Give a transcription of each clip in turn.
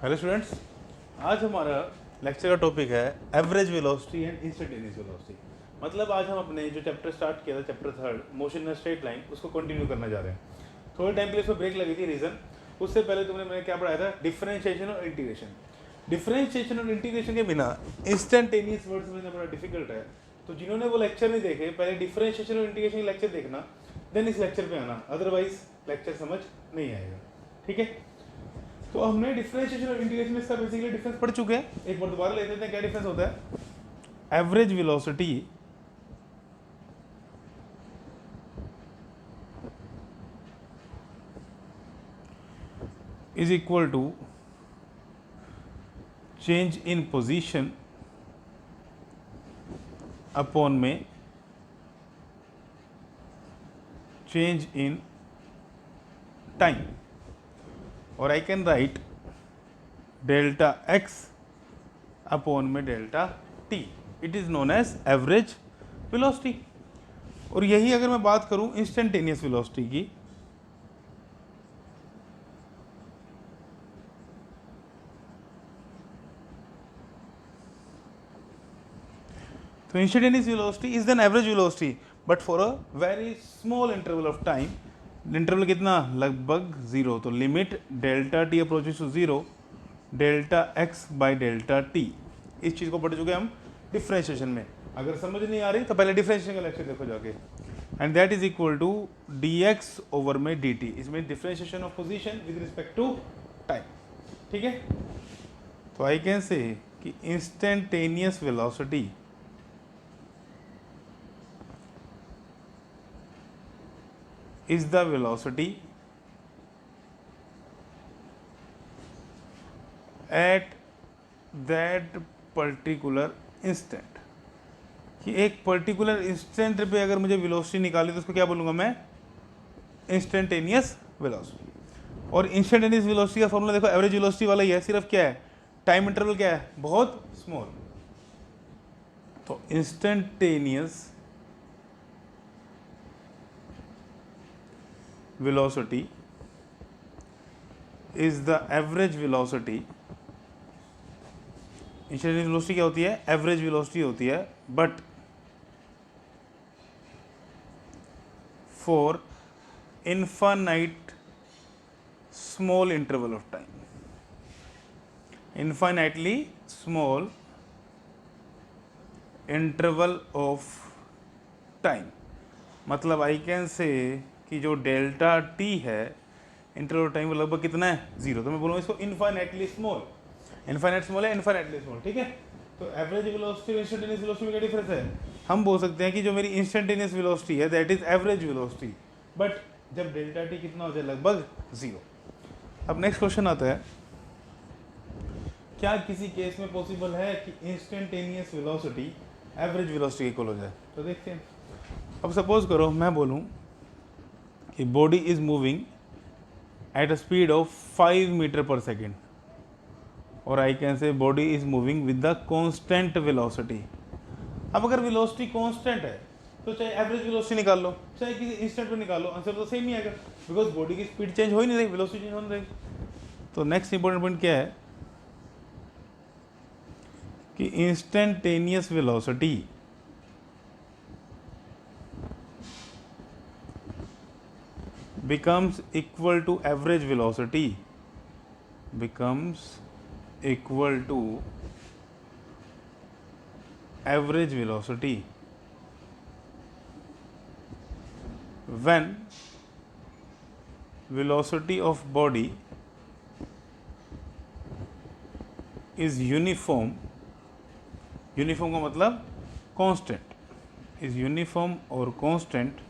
Hello students, आज हमारा lecture का टॉपिक है average velocity and instantaneous velocity. मतलब आज हम अपने जो चैप्टर स्टार्ट किया था, chapter 3 motion in straight line, उसको कंटिन्यू करना जा रहे हैं। थोड़े टाइम के लिए इसमें ब्रेक लगी थी, रीज़न उससे पहले मैंने क्या पढ़ाया था, डिफरेंशिएशन और इंटीग्रेशन। डिफरेंशिएशन और इंटीग्रेशन के बिना इंस्टेंटेनियस वर्ड्स में बड़ा डिफिकल्ट है। तो जिन्होंने वो लेक्चर नहीं देखे, पहले डिफरेंशिएशन और इंटीग्रेशन के लेक्चर देखना, देन इस लेक्चर पे आना, अदरवाइज लेक्चर समझ नहीं आएगा। ठीक है, तो हमने डिफरेंशिएशन और इंटीग्रेशन इसका बेसिकली डिफरेंस पढ़ चुके हैं। एक बार दोबारा लेते हैं, क्या डिफरेंस होता है। Average velocity is equal to change in position upon में चेंज इन टाइम, और I can write delta X upon में delta T. It is known as average velocity. और यही अगर मैं बात करूं इंस्टेंटेनियस वेलोसिटी की, तो instantaneous velocity is then average velocity but for a very small interval of time. Interval कितना, लगभग जीरो। तो limit delta t approaches to zero, delta x by delta t. इस चीज़ को पढ़ चुके हम डिफरेंशिएशन में। अगर समझ नहीं आ रही तो पहले डिफरेंशिएशन का लेक्चर देखो जाके। And that is equal to d x over में डी टी। इसमें differentiation of position with respect to time. ठीक है, तो आई कैन से कि instantaneous velocity is the velocity at that particular instant। कि एक पर्टिकुलर इंस्टेंट पे अगर मुझे वेलोसिटी निकाली तो उसको क्या बोलूँगा मैं, इंस्टेंटेनियस वेलोसिटी। और इंस्टेंटेनियस वेलोसिटी का फॉर्मूला देखो, एवरेज वेलोसिटी वाला ही है, सिर्फ क्या है, टाइम इंटरवल क्या है, बहुत स्मॉल। तो instantaneous velocity is the average velocity। Instantaneous velocity क्या होती है, एवरेज वेलोसिटी होती है, but for infinite small interval of time. Infinitely small interval of time. मतलब आई कैन से कि जो डेल्टा टी है, इंटरवल टाइम लगभग कितना है, जीरो। तो मैं बोलूँगा इसको इनफाइनाइटली स्मॉल। इनफाइनाइट स्मॉल है, इनफाइनाइटली स्मॉल। ठीक है, तो एवरेज वेलोसिटी और इंस्टेंटेनियस वेलोसिटी में क्या डिफरेंस है। हम बोल सकते हैं कि जो मेरी इंस्टेंटेनियस वेलोसिटी है that is average velocity, but जब डेल्टा टी कितना हो जाए, लगभग जीरो। अब नेक्स्ट क्वेश्चन आता है, क्या किसी केस में पॉसिबल है कि instantaneous velocity average velocity equal हो जाए। तो देखते हैं। अब सपोज करो मैं बोलूँ कि body is moving at a speed of 5 meter per second, और I can say body is moving with the constant velocity. अब अगर वेलोसिटी कांस्टेंट है तो चाहे एवरेज वेलोसिटी निकाल लो, चाहे किसी इंस्टेंट पर निकाल लो, आंसर तो सेम ही आएगा, बिकॉज बॉडी की स्पीड चेंज हो ही नहीं रही, वेलोसिटी चेंज हो नहीं रही। तो नेक्स्ट इंपॉर्टेंट पॉइंट क्या है कि instantaneous velocity becomes equal to average velocity, becomes equal to average velocity when velocity of body is uniform। Uniform का मतलब constant, is uniform और constant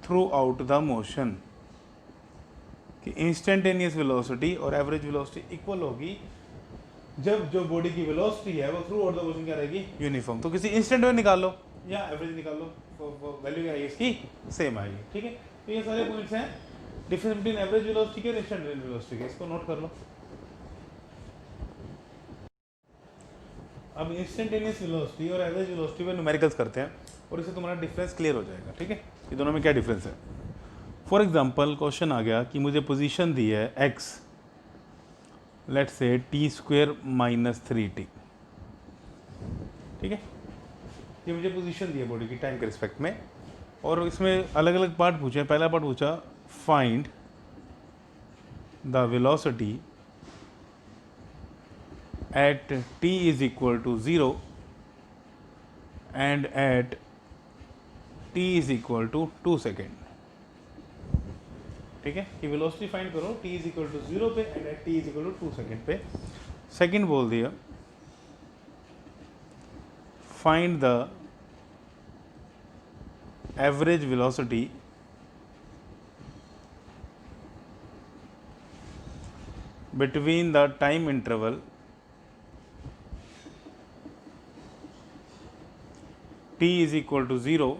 through out the motion. कि इंस्टेंटेनियस वेलोसिटी और average velocity equal होगी जब जो body की velocity है वो थ्रू आउट द मोशन क्या रहेगी, यूनिफॉर्म। तो किसी इंस्टेंट में निकाल लो या एवरेज निकाल लो, वैल्यू क्या आएगी इसकी, सेम आएगी। ठीक है, तो ये सारे पॉइंट्स हैं डिफरेंस बिटवीन एवरेज वेलोसिटी के और इंस्टेंटेनियस वेलोसिटी के, इसको नोट कर लो। अब इंस्टेंटेनियस वेलोसिटी और एवरेज वेलोसिटी में न्यूमेरिकल्स करते हैं और इससे तुम्हारा डिफरेंस क्लियर हो जाएगा। ठीक है, ये दोनों में क्या डिफरेंस है। फॉर एग्जांपल क्वेश्चन आ गया कि मुझे पोजीशन दी है x, let's say t² - 3t, ठीक है, ये मुझे पोजीशन दी है बॉडी की टाइम के रिस्पेक्ट में, और इसमें अलग अलग पार्ट पूछे। पहला पार्ट पूछा find the velocity at t = 0 and at t = 2 second, ठीक है, कि वेलोसिटी फाइंड करो t = 0 पे एंड एट t = 2 सेकेंड पे। सेकेंड बोल दिया find the average velocity between the time interval t = 0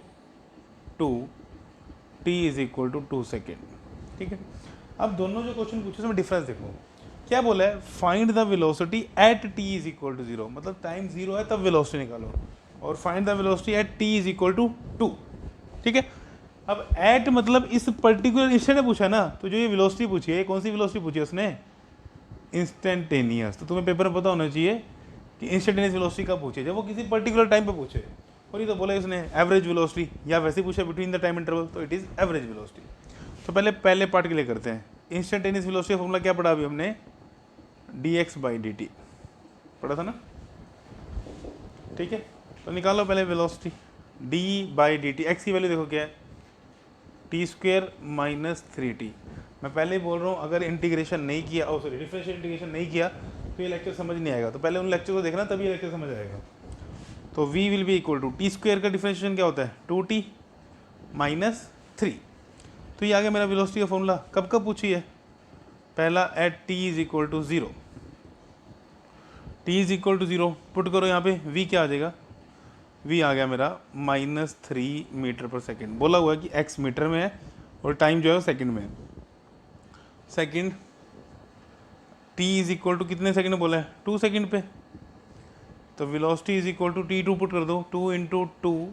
to t = 2 second, ठीक है। अब दोनों जो क्वेश्चन पूछे उसमें डिफरेंस देखो, क्या बोला है, find the velocity at t = 0, मतलब टाइम 0 है तब वेलोसिटी निकालो, और find the velocity at t = 2, ठीक है। अब एट मतलब इस पर्टिकुलर इंस्टेंट में पूछा ना, तो जो ये वेलोसिटी पूछी है, कौन सी वेलोसिटी पूछी है उसने, इंस्टेंटेनियस। तो तुम्हें पेपर में पता होना चाहिए कि इंस्टेंटेनियस वेलोसिटी कब पूछे, जब वो किसी पर्टिकुलर टाइम पे पूछे। और ये तो बोला इसने एवरेज वेलोसिटी, या वैसे पूछा बिटवीन द टाइम इंटरवल, तो इट इज़ एवरेज वेलोसिटी। तो पहले पार्ट के लिए करते हैं। इंस्टेंटेनियस वेलोसिटी का फॉर्मूला क्या पढ़ा अभी हमने, dx/dt पढ़ा था ना, ठीक है। तो निकालो पहले वेलोसिटी d/dt, x की वैल्यू देखो क्या है, t² - 3t। मैं पहले ही बोल रहा हूँ, अगर इंटीग्रेशन नहीं किया, डिफरेंशियल इंटीग्रेशन नहीं किया तो ये लेक्चर समझ नहीं आएगा। तो पहले उन लेक्चर को देखना, तभी ये लेक्चर समझ आएगा। तो v will be equal to t² का डिफरेंशिएशन क्या होता है, 2t - 3। तो ये आ गया मेरा वेलोसिटी का फॉर्मूला। कब कब पूछी है, पहला एट t = 0, t = 0 पुट करो यहाँ पे, v क्या आ जाएगा, v आ गया मेरा -3 मीटर/सेकेंड। बोला हुआ है कि x मीटर में है और टाइम जो है सेकंड में है। सेकंड t = कितने सेकंड बोला है, 2 सेकंड पे। तो वेलोसिटी = t2 पुट कर दो, 2 × 2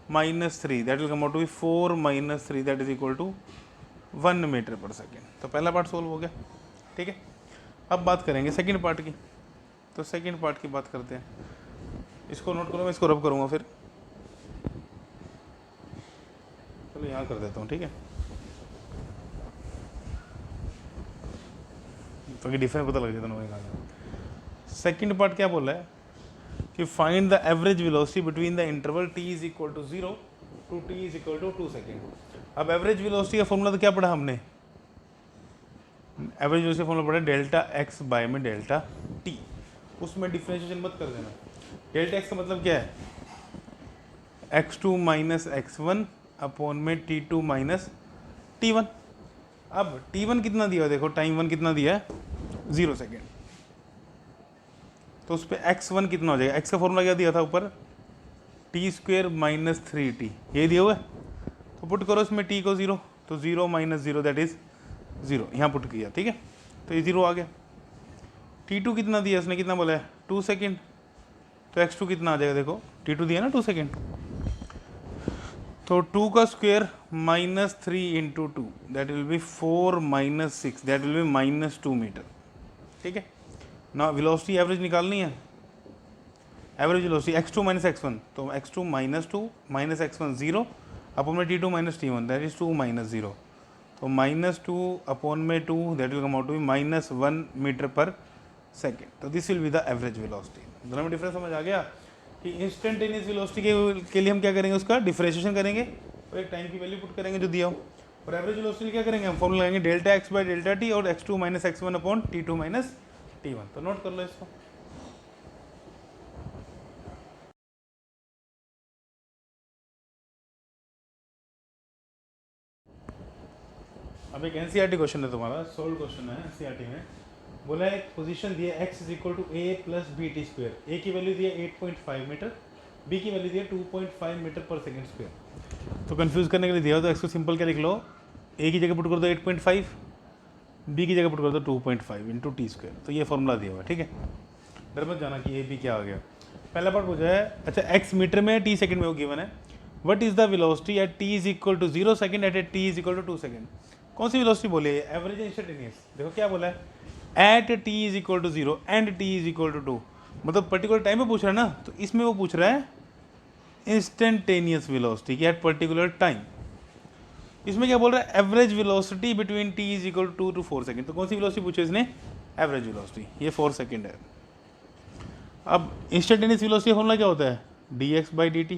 - 3, that will come out to be 4 - 3, that is equal to 1 meter per second. तो पहला पार्ट सोल्व हो गया, ठीक है। अब बात करेंगे सेकंड पार्ट की। तो सेकंड पार्ट की बात करते हैं, इसको नोट करो, मैं इसको रब करूँगा फिर, चलो यहाँ कर देता हूँ, ठीक है, तो डिफरेंस पता लग जाता है। सेकंड पार्ट क्या बोला है कि find the average velocity between the interval t = 0 to t = 2 second. अब एवरेज वेलोसिटी का फॉर्मूला तो क्या पढ़ा हमने, एवरेज वेलोसिटी फॉर्मूला पढ़ा ΔX/ΔT। उसमें डिफरेंशिएशन मत कर देना। ΔX का मतलब क्या है, x2 - x1 अपॉन में t2 - t1। अब t1 कितना दिया है, देखो टाइम 1 कितना दिया है, 0 सेकेंड। तो उस पर x1 कितना हो जाएगा, x का फॉर्मूला क्या दिया था ऊपर, t² - 3t, ये दिया हुआ है। तो पुट करो इसमें t को 0, तो 0 - 0 दैट इज 0, यहाँ पुट किया, ठीक है। तो ये 0 आ गया। t2 कितना दिया, उसने कितना बोला है, 2 सेकेंड। तो x2 कितना आ जाएगा, देखो t2 दिया ना 2 सेकेंड, तो 2 का square -3 × 2 that will be 4 - 6, that will be -2 meter, ठीक है ना। वेलोसिटी एवरेज निकालनी है, एवरेज वेलोसिटी x2 - x1, तो x2 - 2 - x1 0 अपॉन में t2 - t1 दैट इज 2 - 0, तो -2 अपॉन में 2 that will come out to be -1 meter per second. तो this will be the average velocity. दोनों में डिफरेंस समझ आ गया कि इंस्टेंटेनियस वेलोसिटी के लिए हम क्या करेंगे, उसका डिफरेंशिएशन करेंगे और एक टाइम की वैल्यू पुट करेंगे जो दिया हो। और एवरेज वेलोसिटी क्या करेंगे, हम फॉर्मूला लगाएंगे ΔX/ΔT और x2 - x1 upon t2 - t1। तो नोट कर लो इसको। अब एक एनसीईआरटी क्वेश्चन है तुम्हारा, सोल्व क्वेश्चन है एनसीईआरटी में। बोला है एक पोजीशन दी है x = a + bt²। a की वैल्यू दी है 8.5 मीटर, b की वैल्यू दी है 2.5 मीटर/सेकेंड²। तो कंफ्यूज करने के लिए दिया हो तो x को सिंपल क्या लिख लो, a की जगह पुट कर दो 8.5, b की जगह पुट कर दो 2.5 × t²। तो ये फॉर्मूला दिया हुआ है, ठीक है। डर मत जाना कि a b क्या आ गया। पहला पार्ट पूछा है, अच्छा x मीटर में t सेकंड में वो गिवन है, what is the velocity at t is equal to 0 second at t is equal to 2 second. कौन सी वेलोसिटी बोली है, एवरेज इंस्टेंटेनियस। देखो क्या बोला है, at t is equal to 0 and t is equal to 2, मतलब पर्टिकुलर टाइम में पूछ रहा है ना, तो इसमें वो पूछ रहा है इंस्टेंटेनियस वेलोसिटी की एट पर्टिकुलर टाइम। इसमें क्या बोल रहा है, average velocity between t is equal to 2 to 4 second. तो कौन सी वेलोसिटी पूछी इसने, एवरेज वेलोसिटी, ये 4 सेकेंड है। अब इंस्टेंटेनियस वेलोसिटी फॉर्मूला क्या होता है, dx बाई dt,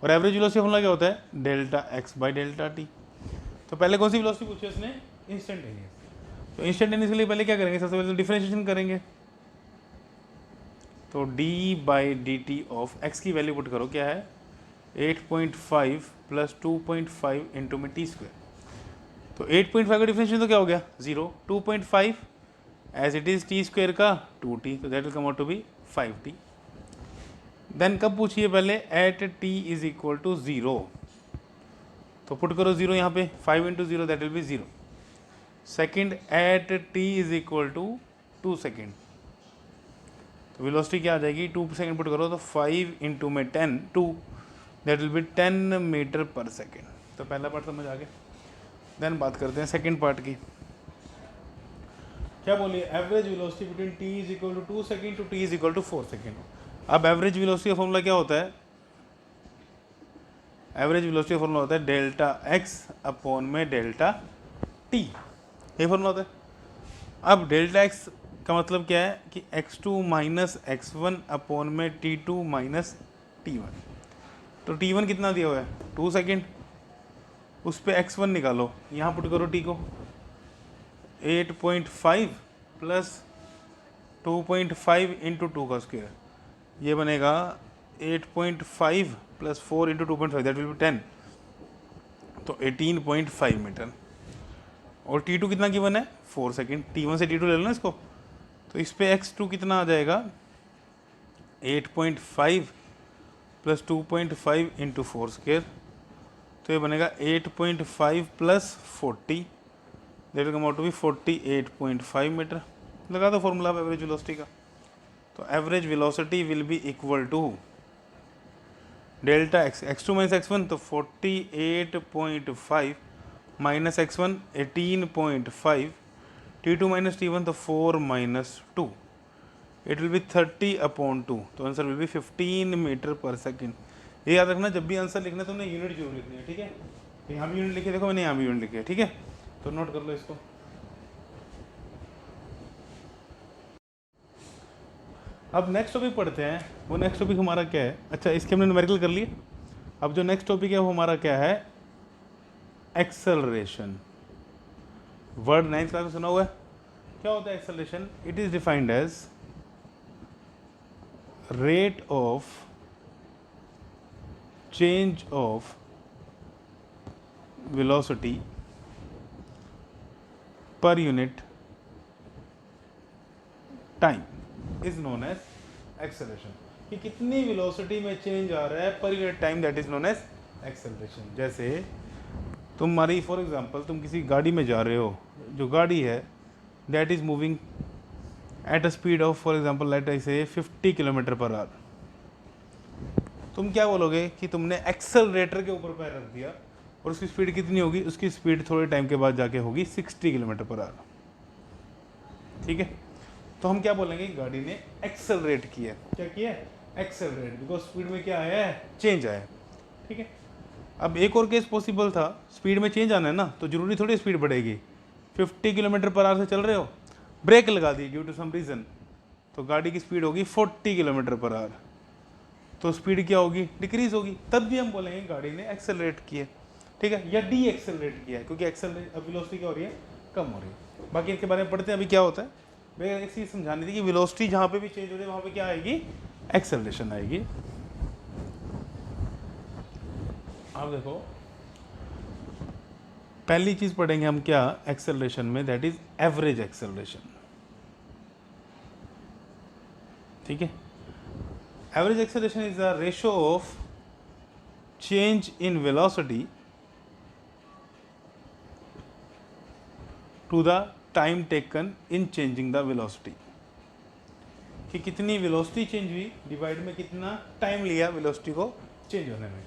और एवरेज वेलोसिटी फॉर्मूला क्या होता है, delta x by delta t। तो पहले कौन सी वेलोसिटी पूछी उसने, इंस्टेंटेनियस। तो इंस्टेंटेनियस के लिए पहले क्या करेंगे, सबसे पहले डिफरेंशिएशन करेंगे। तो d by d t of x की वैल्यू पुट करो, क्या है 8.5 प्लस 2.5 इंटू में टी स्क्वायर। तो 8.5 का डिफरेंशिएशन तो क्या हो गया 0, 2.5 as it is t square का 2t, तो that will come out to be 5t। Then कब पूछिए, पहले at t is equal to 0, तो पुट करो 0 यहाँ पे, 5 into 0 that will be 0। Second at t is equal to 2 second, तो वेलोसिटी क्या आ जाएगी, 2 सेकेंड पुट करो तो 5 इंटू में 10 2 that will be 10 metre per second. तो पहला पार्ट समझ आ गया। देन बात करते हैं सेकेंड पार्ट की। क्या बोलिए, average velocity between t is equal to 2 second to t is equal to 4 second. अब एवरेज वेलोसिटी का फॉर्मूला क्या होता है, एवरेज वेलोसिटी का फॉर्मूला होता है डेल्टा x अपॉन में डेल्टा t, ये फॉर्मूला होता है। अब डेल्टा x का मतलब क्या है कि x2 माइनस x1 अपॉन में t2 माइनस t1। तो t1 कितना दिया हुआ है 2 सेकेंड, उस पर x1 निकालो, यहाँ पुट करो t को, 8.5 प्लस 2.5 इंटू 2 का स्क्वायर, ये बनेगा 8.5 plus 4 into 2.5 that will be 10, तो 18.5 मीटर। और t2 कितना गिवन है 4 सेकेंड, t1 से t2 ले लो ना इसको, तो इस पे x2 कितना आ जाएगा 8.5 प्लस 2.5 इंटू 4 स्क्वायर, तो ये बनेगा 8.5 plus 40 that will come out to be 48.5 meter. लगा दो फॉर्मूला एवरेज वेलोसिटी का। तो average velocity will be equal to delta x, x2 minus x1 तो 48.5 minus x1 18.5, t2 minus t1 तो 4 माइनस 2, इट विल बी 30/2, तो answer will be 15 metre per second. ये याद रखना, जब भी आंसर लिखना है तो हमने यूनिट जरूर लिखनी है, ठीक है। यहाँ भी यूनिट लिखे, देखो मैंने यहाँ भी यूनिट लिखे है, ठीक है, तो नोट कर लो इसको। अब नेक्स्ट टॉपिक पढ़ते हैं। वो नेक्स्ट टॉपिक हमारा क्या है, अच्छा इसके हमने न्यूमेरिकल कर लिए। अब जो नेक्स्ट टॉपिक है वो हमारा क्या है, एक्सेलरेशन। वर्ड 9th क्लास में सुना हुआ है, क्या होता है acceleration, it is defined as rate of change of velocity per unit time is known as acceleration. कि कितनी वेलोसिटी में चेंज आ रहा है per unit time, that is known as acceleration. जैसे तुम्हारी फॉर एग्जांपल तुम किसी गाड़ी में जा रहे हो, जो गाड़ी है that is moving at a speed of for example let I say 50 kilometre per hour. तुम क्या बोलोगे कि तुमने एक्सेलरेटर के ऊपर पैर रख दिया और उसकी स्पीड कितनी होगी, उसकी स्पीड थोड़े टाइम के बाद जाके होगी 60 किलोमीटर पर आवर, ठीक है। तो हम क्या बोलेंगे, गाड़ी ने एक्सेलरेट किया। क्या किया, एक्सेलरेट, बिकॉज स्पीड में क्या आया है, चेंज आया, ठीक है। अब एक और केस पॉसिबल था, स्पीड में चेंज आना है ना, तो जरूरी थोड़ी स्पीड बढ़ेगी। 50 किलोमीटर पर आवर से चल रहे हो, ब्रेक लगा दी ड्यू टू सम रीज़न, तो गाड़ी की स्पीड होगी 40 किलोमीटर पर आवर, तो स्पीड क्या होगी, डिक्रीज होगी। तब भी हम बोलेंगे गाड़ी ने एक्सेलरेट किया, ठीक है, या डी एक्सेलरेट किया है, क्योंकि एक्सेलरेट अब वेलोसिटी क्या हो रही है, कम हो रही है। बाकी इसके बारे में पढ़ते हैं। अभी क्या होता है, मैं एक चीज़ समझानी थी कि वेलोसिटी जहाँ पे भी चेंज हो रही है वहाँ पे क्या आएगी, एक्सेलरेशन आएगी। आप देखो पहली चीज़ पढ़ेंगे हम क्या एक्सेलरेशन में, दैट इज एवरेज एक्सेलरेशन, ठीक है। Average acceleration is the ratio of change in velocity to the time taken in changing the velocity, कि कितनी वेलोसिटी चेंज हुई डिवाइड में कितना टाइम लिया वेलोसिटी को चेंज होने में।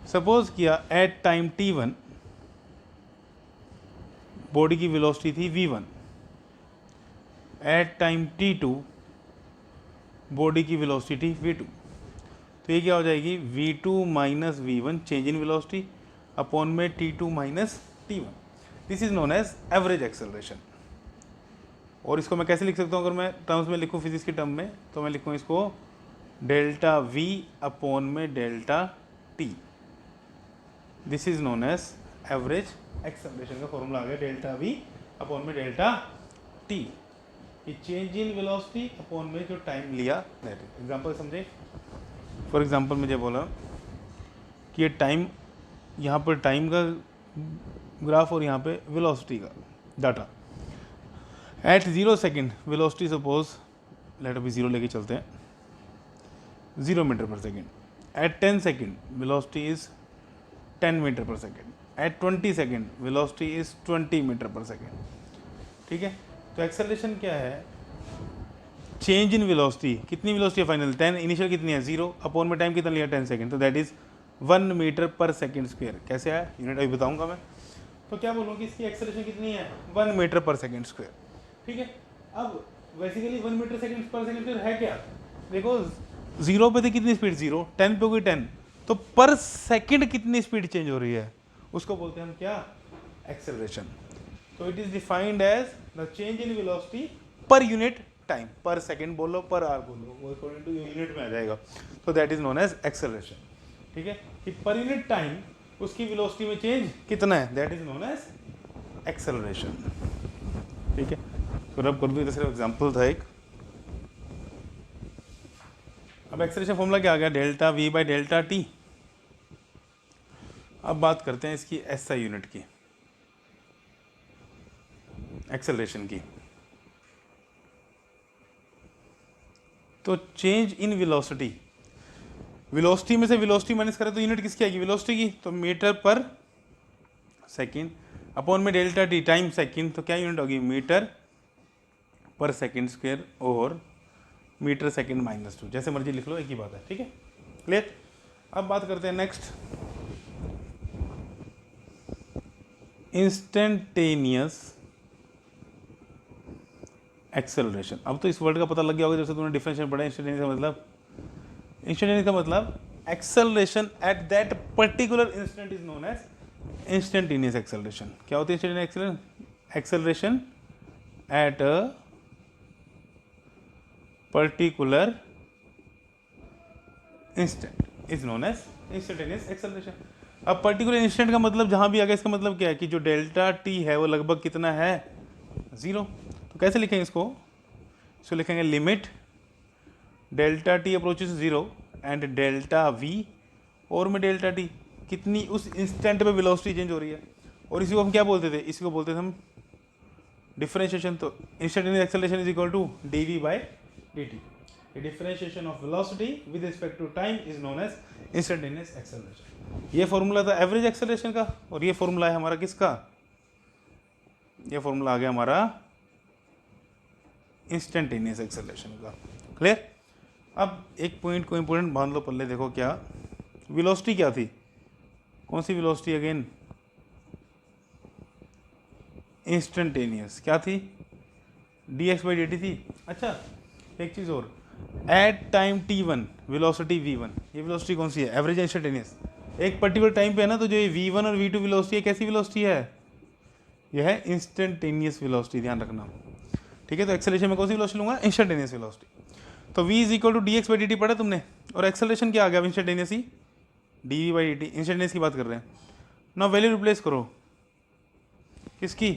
सपोज किया एट टाइम t1 बॉडी की वेलोसिटी थी v1, at time t2 body की वेलोसिटी थी v2। तो ये क्या हो जाएगी, v2 minus v1 change in velocity upon में t2 minus t1। This is known as average acceleration. और इसको मैं कैसे लिख सकता हूँ, अगर मैं टर्म्स में लिखूँ फिजिक्स के टर्म में, तो मैं लिखूँ इसको डेल्टा v अपॉन में delta t। This is known as average acceleration का फॉर्मूला आ गया, डेल्टा v अपॉन में डेल्टा t। ये चेंज इन वेलोसिटी अपॉन में जो टाइम लिया दैट इज। एग्जाम्पल समझे, फॉर एग्जाम्पल मुझे बोला कि ये टाइम, यहाँ पर टाइम का ग्राफ और यहाँ पे वेलोसिटी का data. At 0 second velocity suppose let be 0 लेके चलते हैं, 0 metre per second. At 10 second velocity is 10 metre per second. At 20 second velocity is 20 metre per second. ठीक है, तो एक्सेलरेशन क्या है, चेंज इन वेलोसिटी। कितनी वेलोसिटी है फाइनल 10, इनिशियल कितनी है 0, अपॉन में टाइम कितना लिया 10 सेकेंड, तो that is 1 metre per second square. कैसे आया यूनिट अभी बताऊंगा मैं। तो क्या बोलूँ कि इसकी एक्सेलरेशन कितनी है 1 मीटर पर सेकेंड स्क्वायर। ठीक है, अब बेसिकली 1 मीटर सेकेंड पर सेकेंड स्क्वायर है क्या, देखो 0 पे थी कितनी स्पीड 0, 10 पे हो गई 10, तो पर सेकेंड कितनी स्पीड चेंज हो रही है, उसको बोलते हैं हम क्या, एक्सेलरेशन। तो it is defined as the change in velocity per unit time, per second बोलो पर आवर बोलो, वो अकॉर्डिंग टू यूनिट में आ जाएगा। तो that is known as acceleration. ठीक है, कि पर यूनिट टाइम उसकी वेलोसिटी में चेंज कितना है, that is known as acceleration. ठीक है, तो रब कर दूँ, सिर्फ एग्जाम्पल था एक। अब एक्सेलरेशन फॉर्मूला क्या आ गया, delta v by delta T. अब बात करते हैं इसकी एसआई यूनिट की, एक्सेलरेशन की। तो चेंज इन वेलोसिटी, वेलोसिटी में से वेलोसिटी माइनस करें तो यूनिट किसकी आएगी, वेलोसिटी की, तो मीटर पर सेकंड अपॉन में डेल्टा टी टाइम सेकंड, तो क्या यूनिट होगी, मीटर पर सेकंड स्क्वायर और मीटर सेकंड माइनस 2, जैसे मर्जी लिख लो, एक ही बात है। ठीक है, क्लियर। अब बात करते हैं नेक्स्ट, इंस्टेंटेनियस एक्सेलरेशन। अब तो इस वर्ड का पता लग गया होगा जैसे तुमने डिफरेंशिएशन पढ़ा। इंस्टेंटेनियस का मतलब, इंस्टेंटेनियस का मतलब acceleration at that particular instant is known as instantaneous acceleration. क्या होती है instantaneous acceleration, at a particular instant is known as instantaneous acceleration. अब पर्टिकुलर इंस्टेंट का मतलब जहां भी आ गया, इसका मतलब क्या है कि जो डेल्टा टी है वो लगभग कितना है 0। तो कैसे लिखेंगे इसको लिखेंगे limit delta t approaches 0 and delta we और में डेल्टा टी कितनी उस इंस्टेंट पे वेलोसिटी चेंज हो रही है। और इसी को हम क्या बोलते थे, इसी को बोलते थे हम डिफरेंशिएशन। तो instantaneous acceleration is equal to d v by d t. Differentiation of velocity with respect to time is known as instantaneous acceleration. ये फॉर्मूला था एवरेज एक्सेलरेशन का, और ये फॉर्मूला है हमारा किसका, ये फॉर्मूला आ गया हमारा इंस्टेंटेनियस एक्सेलरेशन का। क्लियर। अब एक पॉइंट को इंपॉर्टेंट बांध लो पल्ले, देखो क्या वेलोसिटी क्या थी, कौन सी वेलोसिटी अगेन, इंस्टेंटेनियस क्या थी, D x by d T थी। अच्छा एक चीज़ और, eight time t1 velocity v1, ये वेलोसिटी कौन सी है, एवरेज इंस्टेंटेनियस। एक पर्टिकुलर टाइम पे है ना, तो जो ये v1 और v2 वेलोसिटी है कैसी वेलोसिटी है, यह है इंस्टेंटेनियस वेलोसिटी, ध्यान रखना। ठीक है, तो एक्सेलरेशन में कौन सी वेलोसिटी लूंगा, इंस्टेंटेनियस वेलोसिटी। तो v is equal to d x by d t पढ़ा तुमने, और एक्सेलरेशन क्या आ गया इंस्टेंटेनियस ही, d v by d t. Instantaneous की बात कर रहे हैं ना, वैल्यू रिप्लेस करो किसकी,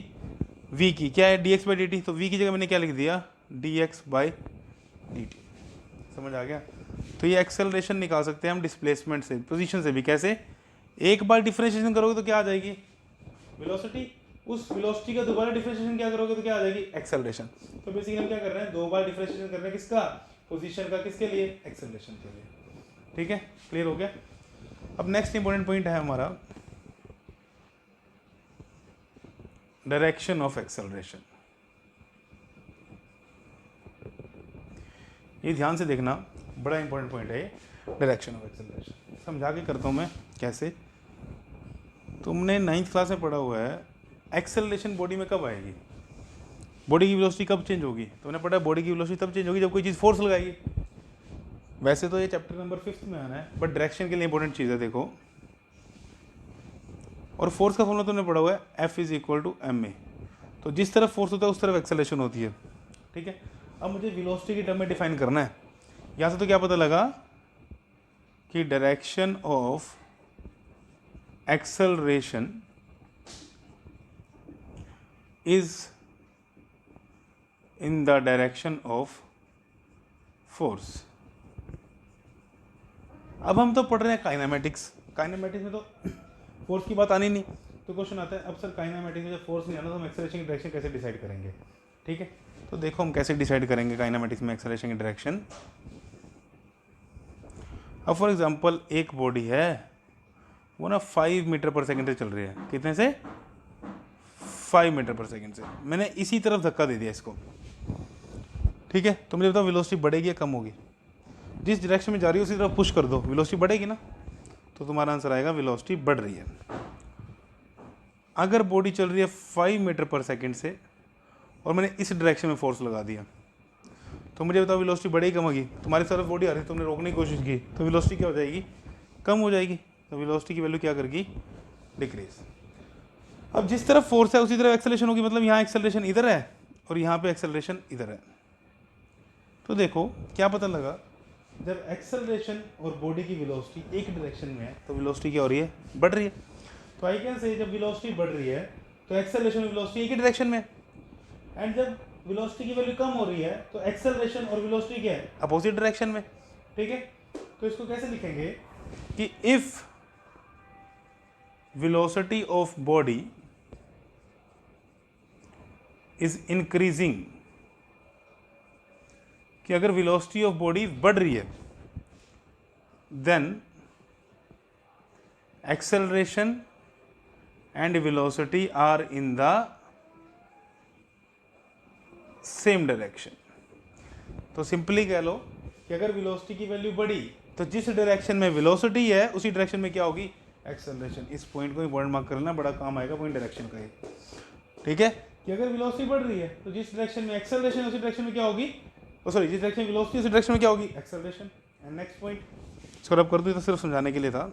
v की, क्या है D x by d t, तो v की जगह मैंने क्या लिख दिया, D x by d T. समझ आ गया। तो ये एक्सेलरेशन निकाल सकते हैं हम डिस्प्लेसमेंट से, पोजीशन से भी। कैसे, एक बार डिफरेंशिएशन करोगे तो क्या आ जाएगी, वेलोसिटी, उस वेलोसिटी का दोबारा डिफरेंशिएशन क्या करोगे तो क्या आ जाएगी, एक्सेलरेशन। तो बेसिकली हम क्या कर रहे हैं, दो बार डिफरेंशिएशन कर रहे हैं किसका, पोजीशन का, किसके लिए, एक्सेलरेशन के लिए। ठीक है, क्लियर हो गया। अब नेक्स्ट इंपॉर्टेंट पॉइंट है हमारा डायरेक्शन ऑफ एक्सेलरेशन। ये ध्यान से देखना, बड़ा इंपॉर्टेंट पॉइंट है ये, डायरेक्शन ऑफ एक्सेलरेशन। समझा के करता हूँ मैं कैसे। तुमने 9th क्लास में पढ़ा हुआ है एक्सेलरेशन बॉडी में कब आएगी, बॉडी की वेलोसिटी कब चेंज होगी। तुमने पढ़ा बॉडी की वेलोसिटी तब चेंज होगी जब कोई चीज़ फोर्स लगाएगी। वैसे तो ये चैप्टर नंबर 5 में आना है, बट डायरेक्शन के लिए इंपॉर्टेंट चीज़ है देखो। और फोर्स का फॉर्मूला तुमने पढ़ा हुआ है F is equal to ma। तो जिस तरफ फोर्स होता है उस तरफ एक्सेलरेशन होती है, ठीक है। अब मुझे वेलोसिटी की टर्म में डिफाइन करना है। यहाँ से तो क्या पता लगा कि direction of acceleration is in the direction of force. अब हम तो पढ़ रहे हैं काइनेमेटिक्स में तो फोर्स की बात आनी नहीं, तो क्वेश्चन आता है अब सर काइनेमेटिक्स में जब फोर्स नहीं आना तो हम एक्सेलरेशन की डायरेक्शन कैसे डिसाइड करेंगे, ठीक है। तो देखो हम कैसे डिसाइड करेंगे काइनेमेटिक्स में एक्सेलरेशन की डायरेक्शन। अब फॉर एग्जांपल एक बॉडी है वो ना 5 मीटर पर सेकंड से चल रही है, कितने से 5 मीटर पर सेकंड से। मैंने इसी तरफ धक्का दे दिया इसको, ठीक है। तो मुझे बताओ वेलोसिटी बढ़ेगी या कम होगी। जिस डायरेक्शन में जा रही है उसी तरफ पुश कर दो, वेलोसिटी बढ़ेगी ना। तो तुम्हारा आंसर आएगा वेलोसिटी बढ़ रही है। अगर बॉडी चल रही है 5 मीटर पर सेकंड से और मैंने इस डायरेक्शन में फोर्स लगा दिया, तो मुझे बताओ वेलोसिटी बढ़ेगी कम होगी। तुम्हारी तरफ बॉडी आ रही है, तुमने रोकने की कोशिश की तो वेलोसिटी क्या हो जाएगी, कम हो जाएगी। तो वेलोसिटी की वैल्यू क्या करेगी, डिक्रीज। अब जिस तरफ फोर्स है उसी तरफ एक्सेलरेशन होगी, मतलब यहाँ एक्सेलरेशन इधर है और यहाँ पे एक्सेलरेशन इधर है। तो देखो क्या पता लगा, जब एक्सेलरेशन और बॉडी की वेलोसिटी एक डायरेक्शन में है तो वेलोसिटी क्या हो रही है, बढ़ रही है। तो आई कैन से जब वेलोसिटी बढ़ रही है तो एक्सेलरेशन और वेलोसिटी एक ही डायरेक्शन में है, एंड जब वेलोसिटी की वैल्यू कम हो रही है तो एक्सेलरेशन और वेलोसिटी क्या है, अपोजिट डायरेक्शन में, ठीक है। तो इसको कैसे लिखेंगे कि if velocity of body is increasing, कि अगर वेलोसिटी ऑफ बॉडी बढ़ रही है then acceleration and velocity are in the same direction. तो सिंपली कह लो कि अगर वेलोसिटी की वैल्यू बढ़ी तो जिस डायरेक्शन में वेलोसिटी है उसी डायरेक्शन में क्या होगी, एक्सेलरेशन। इस पॉइंट को इंपॉर्टेंट मार्क करना, बड़ा काम आएगा पॉइंट डायरेक्शन का ये, ठीक है। कि अगर वेलोसिटी बढ़ रही है तो जिस डायरेक्शन में एक्सेलरेशन उसी डायरेक्शन में क्या होगी, सॉरी जिस डायरेक्शन में वेलोसिटी उसी डायरेक्शन में क्या होगी, एक्सेलरेशन। एंड नेक्स्ट पॉइंट इसको रब कर दूं, तो सिर्फ समझाने के लिए था।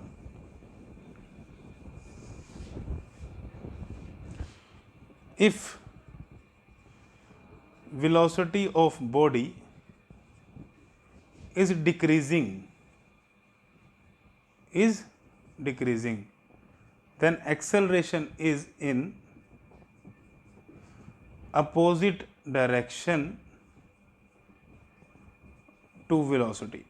If velocity of body is decreasing then acceleration is in opposite direction to velocity।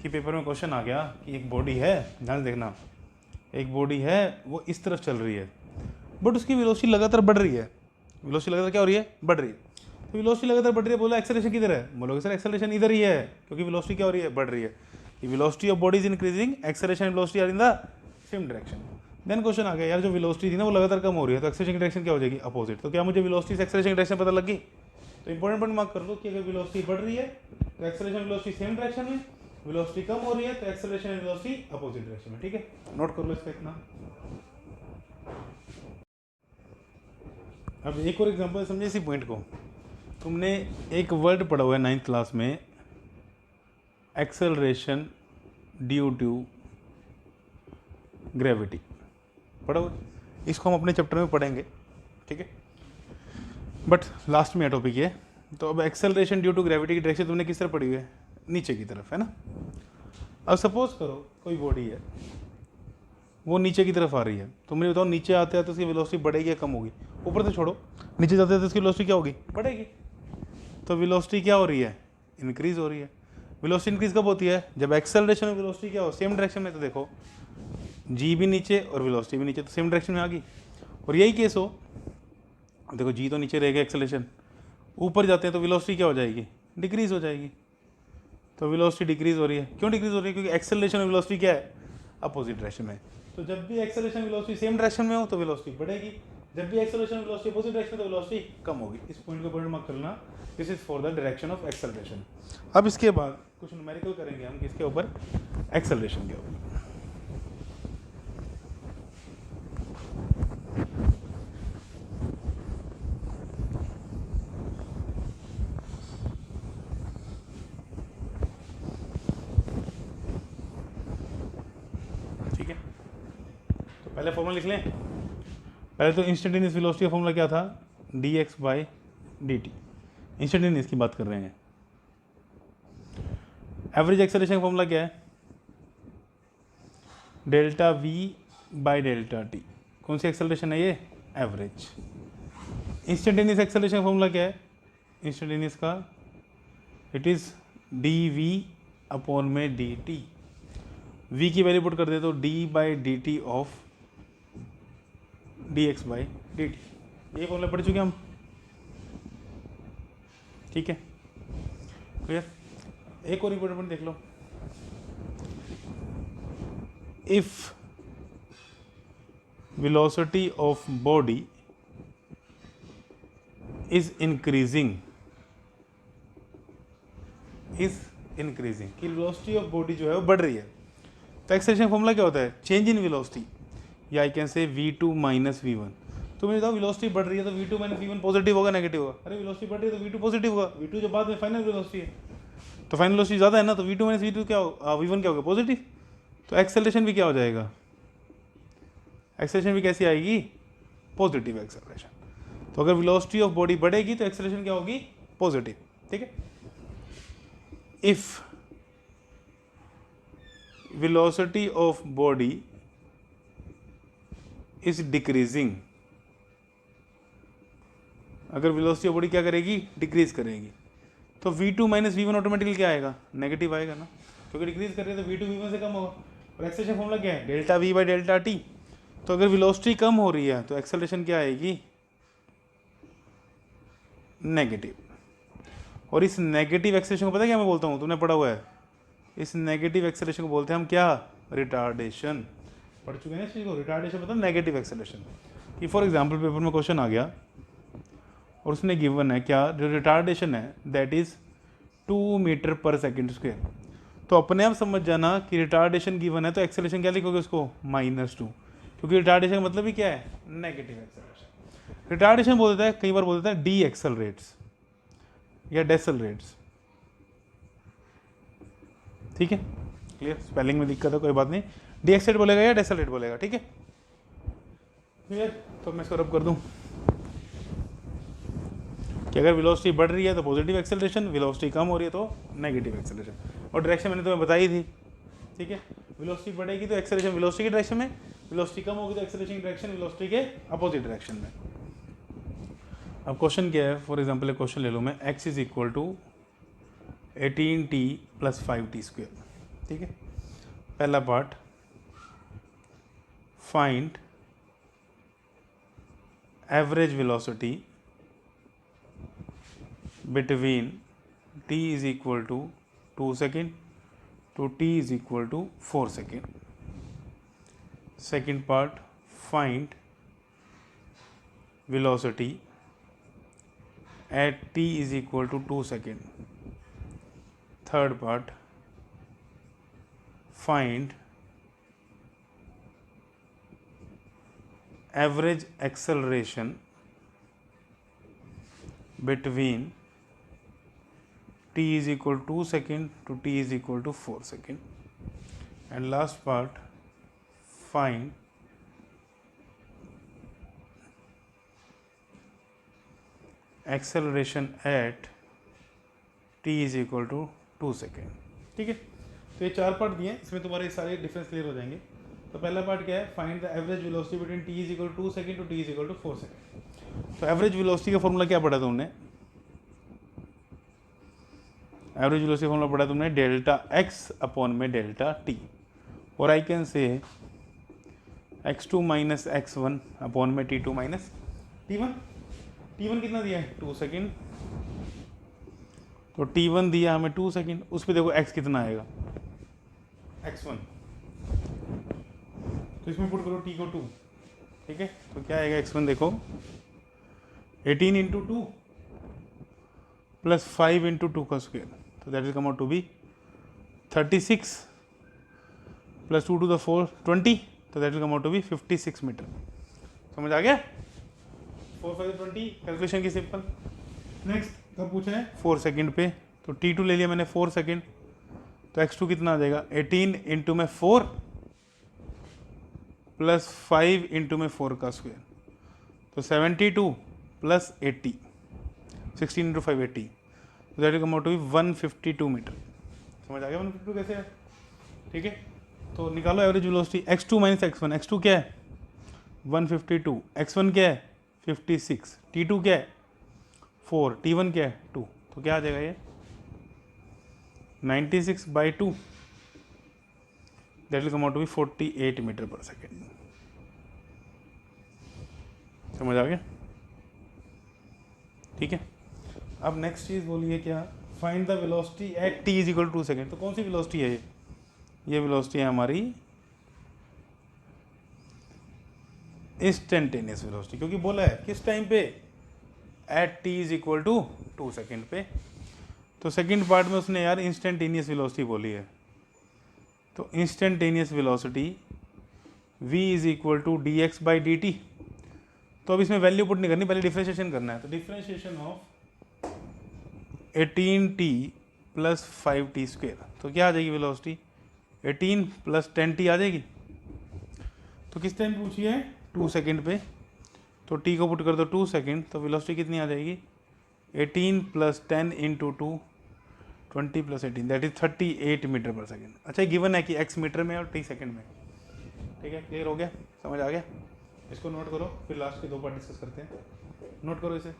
कि पेपर में क्वेश्चन आ गया कि एक बॉडी है, ध्यान से देखना, एक बॉडी है वो इस तरफ चल रही है बट उसकी वेलोसिटी लगातार बढ़ रही है। वेलोसिटी लगातार क्या हो रही है, बढ़ रही है। तो वेलोसिटी लगातार बढ़ रही है, बोला एक्सेलरेशन किधर है, बोलोगे सर एक्सेलरेशन इधर ही है, क्योंकि वेलोसिटी क्या हो रही है, बढ़ रही है। Velocity of body is increasing, acceleration and velocity are in the same direction. Then question आ गया यार जो वेलोसिटी थी ना वो लगातार कम हो रही है, तो एक्सेलरेशन की डायरेक्शन क्या हो जाएगी, अपोजिट। तो क्या मुझे वेलोसिटी से एक्सेलरेशन की डायरेक्शन पता लगी। तो इंपॉर्टेंट पॉइंट मार्क कर दो कि अगर वेलोसिटी बढ़ रही है तो एक्सेलरेशन वेलोसिटी सेम डायरेक्शन में, वेलोसिटी कम हो रही है तो acceleration and velocity opposite direction में, ठीक है। नोट कर लो इसका इतना। अब एक और एग्जांपल समझे इसी पॉइंट को। तुमने एक वर्ड पढ़ा हुआ है 9th क्लास में, एक्सेलरेशन ड्यू टू ग्रेविटी, पढ़ा हुआ है। इसको हम अपने चैप्टर में पढ़ेंगे, ठीक है, बट लास्ट में टॉपिक ये। तो अब एक्सेलरेशन ड्यू टू ग्रेविटी की डायरेक्शन तुमने किस तरफ पढ़ी हुई है, नीचे की तरफ, है ना। अब सपोज करो कोई बॉडी है वो नीचे की तरफ आ रही है, तो मुझे बताओ नीचे आते हैं तो उसकी वेलोसिटी बढ़ेगी या कम होगी। ऊपर से छोड़ो, नीचे जाते हैं तो उसकी वेलोसिटी क्या होगी, बढ़ेगी। तो वेलोसिटी क्या हो रही है, इंक्रीज हो रही है। वेलोसिटी इंक्रीज कब होती है, जब एक्सेलरेशन और वेलोसिटी क्या हो, सेम डायरेक्शन में। तो देखो जी भी नीचे और वेलोसिटी भी नीचे, तो सेम डायरेक्शन में आ गई। और यही केस हो, देखो जी तो नीचे रहेगा, एक्सेलरेशन ऊपर जाते हैं तो वेलोसिटी क्या हो जाएगी, डिक्रीज हो जाएगी। तो वेलोसिटी डिक्रीज हो रही है, क्यों डिक्रीज हो रही है, क्योंकि एक्सेलरेशन और वेलोसिटी क्या है, अपोजिट डायरेक्शन में। तो जब भी एक्सेलरेशन वेलोसिटी सेम डायरेक्शन में हो तो वेलोसिटी बढ़ेगी, जब भी एक्सेलरेशन वेलोसिटी अपोजिट डायरेक्शन में तो वेलोसिटी कम होगी। इस पॉइंट को पॉइंट मार्क करना, this is for the direction of acceleration. अब इसके बाद कुछ न्यूमेरिकल करेंगे हम किसके ऊपर, एक्सेलरेशन के ऊपर। पहले फॉर्मूला लिख लें। पहले तो इंस्टेंटेनियस वेलोसिटी का फॉर्मूला क्या था, dx/dt। इंस्टेंटेनियस की बात कर रहे हैं। एवरेज एक्सेलरेशन का फॉर्मूला क्या है, delta v by delta t. कौन सी एक्सेलरेशन है ये, एवरेज। इंस्टेंटेनियस एक्सेलरेशन का फॉर्मूला क्या है, इंस्टेंटेनियस का it is d v upon में डी टी। वी की वैल्यू पुट कर दे तो d by d t of d x by d t. ये फॉर्मूला पढ़ चुके हम, ठीक है, क्लियर। एक और इंपॉर्टेंट देख लो, if velocity of body is increasing कि velocity of body जो है वो बढ़ रही है, तो एक्सेलरेशन फॉर्मूला क्या होता है, चेंज इन वेलोसिटी, या आई कैन से v2 माइनस v1। तो मुझे बताओ वेलोसिटी बढ़ रही है तो v2 माइनस v1 पॉजिटिव होगा नेगेटिव होगा, अरे वेलोसिटी बढ़ रही है तो v2 पॉजिटिव होगा, v2 जो बाद में फाइनल वेलोसिटी है, तो फाइनल वेलोसिटी ज़्यादा है ना, तो v2 माइनस v2 क्या होगा, v1 क्या होगा, पॉजिटिव। तो एक्सेलरेशन भी क्या हो जाएगा, एक्सेलरेशन भी कैसी आएगी, पॉजिटिव एक्सेलरेशन। तो अगर वेलोसिटी ऑफ बॉडी बढ़ेगी तो एक्सेलरेशन क्या होगी, पॉजिटिव, ठीक है। If velocity of body is decreasing, अगर वेलोसिटी ऑफ बॉडी क्या करेगी, डिक्रीज करेगी, तो v2 माइनस v1 ऑटोमेटिकली क्या आएगा, नेगेटिव आएगा ना, क्योंकि डिक्रीज कर रही है तो v2 v1 से कम होगा। और एक्सेलरेशन फॉर्मूला क्या है, delta v by delta t. तो अगर वेलोसिटी कम हो रही है तो एक्सेलरेशन क्या आएगी, नेगेटिव। और इस नेगेटिव एक्सेलरेशन को पता है क्या मैं बोलता हूँ, तूने पढ़ा हुआ है, इस नेगेटिव एक्सेलरेशन को बोलते हैं हम क्या, रिटार्डेशन। पढ़ चुके हैं इस चीज़ को, रिटार्डेशन मतलब नेगेटिव एक्सेलरेशन। कि फॉर एग्जांपल पेपर में क्वेश्चन आ गया और उसने गिवन है क्या, जो रिटार्डेशन है that is 2 metre per second square. तो अपने आप समझ जाना कि रिटार्डेशन गिवन है तो एक्सेलरेशन क्या लिखोगे उसको, -2, क्योंकि रिटार्डेशन का मतलब ही क्या है, नेगेटिव एक्सेलरेशन। रिटार्डेशन बोल देता है, कई बार बोल देता है डी एक्सेलरेट्स या डेसेलरेट्स, ठीक है, क्लियर। स्पेलिंग में दिक्कत है कोई बात नहीं, डी एक्सेलरेट बोलेगा या डेसेलरेट बोलेगा, ठीक है, क्लियर। तो मैं इसको रब कर दूं कि अगर वेलोसिटी बढ़ रही है तो पॉजिटिव एक्सेलरेशन, वेलोसिटी कम हो रही है तो नेगेटिव एक्सेलरेशन। और डायरेक्शन मैंने तुम्हें बताई थी, ठीक है, वेलोसिटी बढ़ेगी तो एक्सेलरेशन वेलोसिटी की डायरेक्शन में, वेलोसिटी कम होगी तो एक्सेलरेशन की डायरेक्शन वेलोसिटी के अपोजिट डायरेक्शन में। अब क्वेश्चन क्या है, फॉर एग्जांपल एक क्वेश्चन ले लो मैं, x is equal to 18t plus 5t square, ठीक है। पहला part, find average velocity between t is equal to 2 second to t is equal to 4 second. Second part, find velocity at t is equal to 2 second. Third part, find average acceleration between t is equal to 2 second to t is equal to 4 second. And last part, find acceleration at t is equal to 2 second, ठीक है। तो ये 4 part दिए हैं, इसमें तुम्हारे सारे difference clear हो जाएंगे। तो पहला पार्ट क्या है, find the average velocity between t is equal to 2 second to t is equal to 4 second। तो एवरेज वेलोसिटी का फॉर्मूला क्या पढ़ा तुमने, एवरेज वेलोसिटी फॉर्मूला पढ़ा तुमने डेल्टा x अपॉन में डेल्टा t, और आई कैन से x2 माइनस x1 अपॉन में t2 माइनस t1। t1 कितना दिया है, 2 सेकेंड, तो t1 दिया हमें 2 सेकेंड, उस पर देखो x कितना आएगा, x1, तो इसमें पुट करो t को 2, ठीक है। तो क्या आएगा x1, देखो 18 इंटू 2 प्लस 5 इंटू 2 का स्क्वेयर, तो that is come out to be 36 plus 2 to the 4 20, तो that will come out to be 56 metre. समझ आ गया, 4 5 20 कैलकुलेशन की सिंपल। नेक्स्ट कब पूछा है, 4 सेकेंड पे, तो t2 ले लिया मैंने 4 सेकेंड, तो x2 कितना आ जाएगा 18 इंटू में 4 प्लस 5 इंटू में 4 का स्क्वायर, तो 72 प्लस 80, 16 इंटू 5 80, तो that will come out to be 152 metre. समझ आ गया 152 कैसे है? ठीक है, तो निकालो average velocity x2 minus x1। x2 क्या है 152, x1 क्या है 56, t2 क्या है 4, t1 क्या है 2, तो क्या आ जाएगा ये 96/2, that will come out to be 48 metre per second. समझ आ गया? ठीक है, अब नेक्स्ट चीज बोलिए क्या, find the velocity at t is equal to 2 second. तो कौन सी वेलोसिटी है ये वेलोसिटी है हमारी इंस्टेंटेनियस वेलोसिटी, क्योंकि बोला है किस टाइम पे, at t is equal to 2 second पे। तो सेकेंड पार्ट में उसने यार इंस्टेंटेनियस वेलोसिटी बोली है, तो instantaneous velocity v is equal to d x by d t. तो अब इसमें वैल्यू पुट नहीं करनी, पहले डिफ्रेंशिएशन करना है। तो differentiation of 18t plus 5t square, तो क्या आ जाएगी वेलोसिटी 18 प्लस 10t आ जाएगी। तो किस टाइम पूछी है 2 सेकेंड पे, तो t को पुट कर दो 2 सेकेंड, तो वेलोसिटी कितनी आ जाएगी 18 plus 10 into 2 20 plus 18, that is 38 metre per second. अच्छा गिवन है कि x मीटर में और t सेकेंड में। ठीक है, क्लियर हो गया, समझ आ गया? इसको नोट करो, फिर लास्ट के 2 पार्ट डिस्कस करते हैं। नोट करो इसे।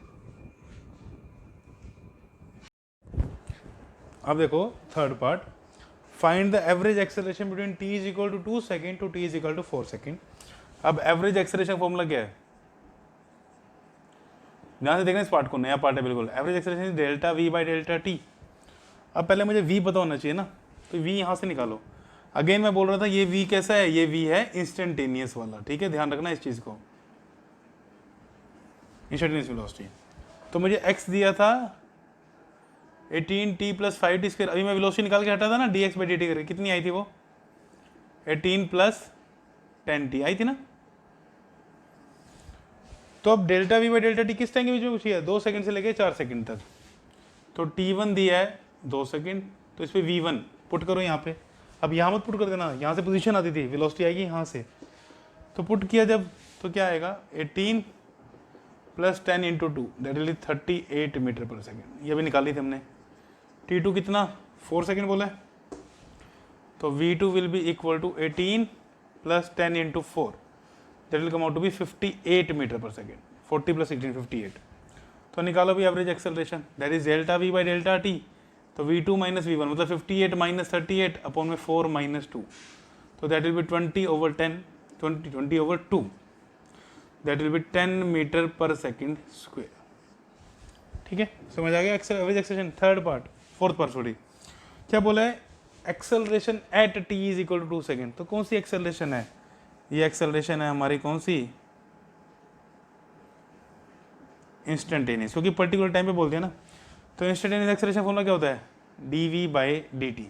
अब देखो third part, find the average acceleration between t is equal to 2 second to t is equal to 4 second. अब एवरेज एक्सेलरेशन फॉर्मूला क्या है, ध्यान से देखना इस पार्ट को, नया पार्ट है बिल्कुल। Average acceleration is delta v by delta t। अब पहले मुझे v पता होना चाहिए ना, तो v यहाँ से निकालो। अगेन मैं बोल रहा था ये v कैसा है, ये v है इंस्टेंटेनियस वाला। ठीक है, ध्यान रखना इस चीज को, इंस्टेंटेनियस वेलोसिटी। तो मुझे x दिया था 18t प्लस 5t स्क्वायर। अभी मैं वेलोसिटी निकाल के हटा था ना dx बाई dt करके, कितनी आई थी वो 18 प्लस 10t आई थी ना। तो अब delta v by delta T किस टाइम के बीच में पूछी है, 2 सेकंड से लेके 4 सेकंड तक। तो t1 दिया है 2 सेकंड, तो इस पर v1 पुट करो यहाँ पे। अब यहाँ मत पुट कर देना, यहाँ से पोजीशन आती थी, वेलोसिटी आएगी यहाँ से। तो पुट किया जब, तो क्या आएगा 18 plus 10 into 2, that will 38 metre per second. ये भी निकाली थी हमने। t2 कितना 4 सेकेंड बोला है, तो v2 will be equal to 18 plus 10 into 4, that will come out to be 58 metre per second. 40 plus 18 58। तो निकालो भी average acceleration, that is delta v by delta t. तो v2 माइनस v1 मतलब 58 minus 38 upon में 4 minus 2, तो that will be 20 over 10, 20 over 2, that will be 10 metre per second square. ठीक है, समझ आ गया average acceleration. Third part, fourth part sorry, क्या बोला है, acceleration at t is equal to 2 second. तो कौन सी एक्सेलरेशन है, ये एक्सेलरेशन है हमारी कौन सी, इंस्टेंटेनियस, क्योंकि पर्टिकुलर टाइम पे बोल दिया ना। तो इंस्टेंटेनियस एक्सेलरेशन फॉर्मूला क्या होता है, dv बाई dt।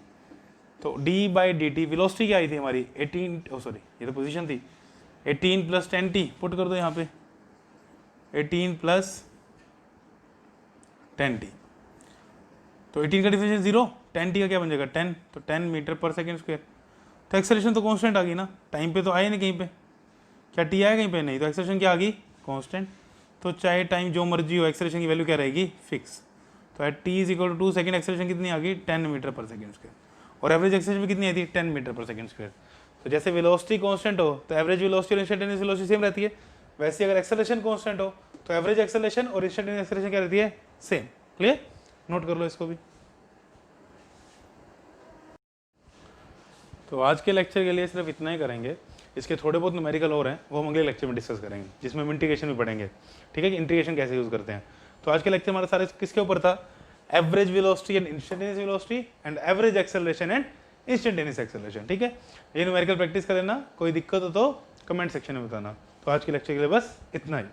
तो d बाई dt वेलोसिटी क्या आई थी हमारी 18, सॉरी ये तो पोजीशन थी, 18 प्लस 10t पुट कर दो यहाँ पे, 18 प्लस 10t। तो 18 का डिफरेंशियल 0, 10t का क्या बन जाएगा 10, तो 10 मीटर पर सेकेंड स्क्वायर। तो एक्सेलरेशन तो कांस्टेंट आ गई ना, टाइम पे तो आया नहीं कहीं पे, क्या t आया कहीं पे, नहीं। तो एक्सेलरेशन क्या आ गई कांस्टेंट। तो चाहे टाइम जो मर्जी हो, एक्सेलरेशन की वैल्यू क्या रहेगी फिक्स। तो at t is equal to 2 second acceleration कितनी आ गई 10 मीटर पर सेकेंड स्क्वायर, और एवरेज एक्सेलरेशन भी कितनी आई थी 10 मीटर पर सेकेंड स्क्वायर। तो जैसे वेलोसिटी कांस्टेंट हो तो एवरेज वेलोसिटी और इंस्टेंटेनियस वेलोसिटी सेम रहती है, वैसे अगर एक्सेलरेशन कांस्टेंट हो तो एवरेज एक्सेलरेशन और इंस्टेंटेनियस एक्सेलरेशन क्या रहती है सेम। क्लियर, नोट कर लो इसको भी। तो आज के लेक्चर के लिए सिर्फ इतना ही करेंगे, इसके थोड़े बहुत न्यूमेरिकल और हैं वो हम अगले लेक्चर में डिस्कस करेंगे, जिसमें हम इंटीग्रेशन भी पढ़ेंगे। ठीक है कि इंटीग्रेशन कैसे यूज़ करते हैं। तो आज के लेक्चर हमारा सारे किसके ऊपर था, average velocity and instantaneous velocity and average acceleration and instantaneous acceleration. ठीक है, ये न्यूमेरिकल प्रैक्टिस कर लेना, कोई दिक्कत हो तो कमेंट सेक्शन में बताना। तो आज के लेक्चर के लिए बस इतना ही।